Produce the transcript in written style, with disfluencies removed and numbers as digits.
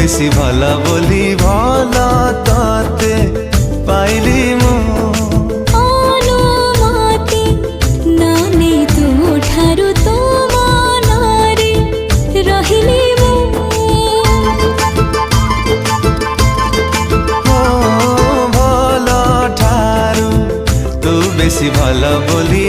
বেশি ভালা বলি ভালা তাতে পাইলি মু অনুমতি নানে ତୁ ଠାରୁ ତୋ ମନରେ ରହିଲି ମୁଁ ଭଲ ଠାରୁ ତୁ ବେଶି ଭଲ ବୋଲି